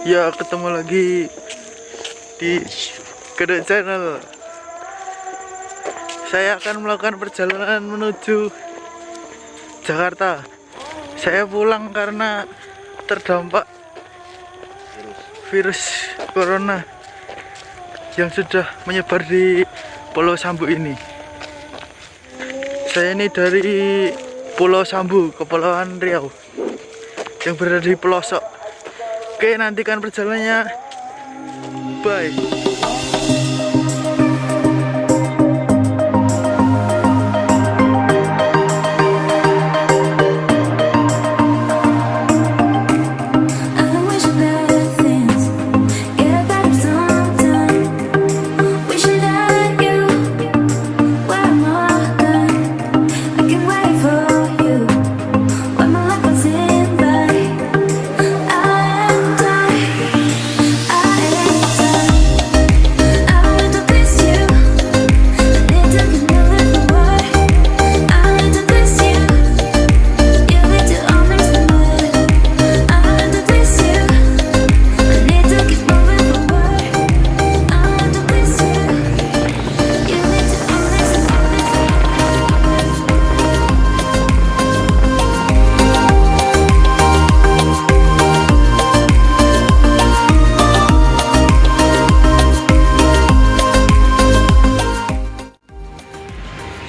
Ya, ketemu lagi di Keduk channel. Saya akan melakukan perjalanan menuju Jakarta. Saya pulang karena terdampak virus corona yang sudah menyebar di Pulau Sambu ini. Saya ini dari Pulau Sambu, Kepulauan Riau, yang berada di pelosok. Oke, nantikan perjalanannya. Bye.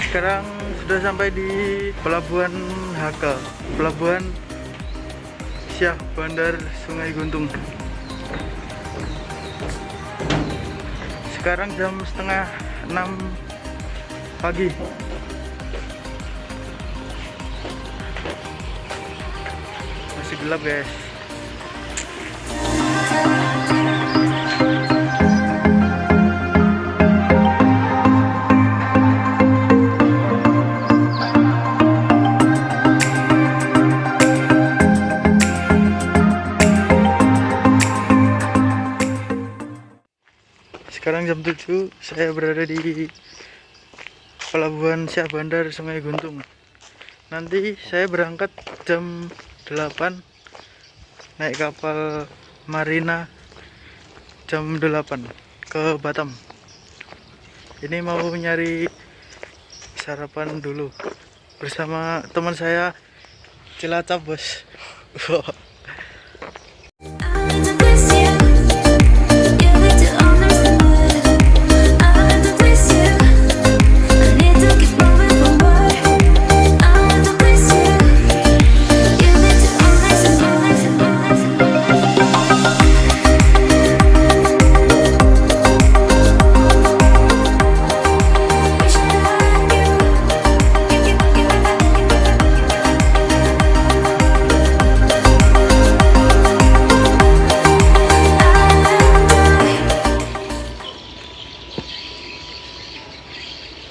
Sekarang sudah sampai di pelabuhan HK, pelabuhan Syah Bandar Sungai Guntung. Sekarang jam setengah 6 pagi. Masih gelap, guys. Sekarang jam 7, saya berada di pelabuhan Syah Bandar Sungai Guntung. Nanti saya berangkat jam 8, naik kapal Marina jam 8 ke Batam. Ini mau nyari sarapan dulu bersama teman saya Cilacap, bos.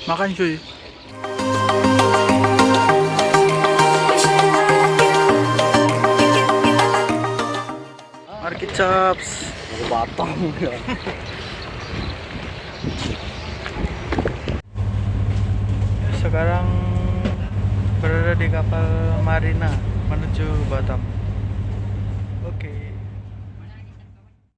Makan cuy. Market chops. Batang ya. Sekarang berada di kapal Marina menuju Batam.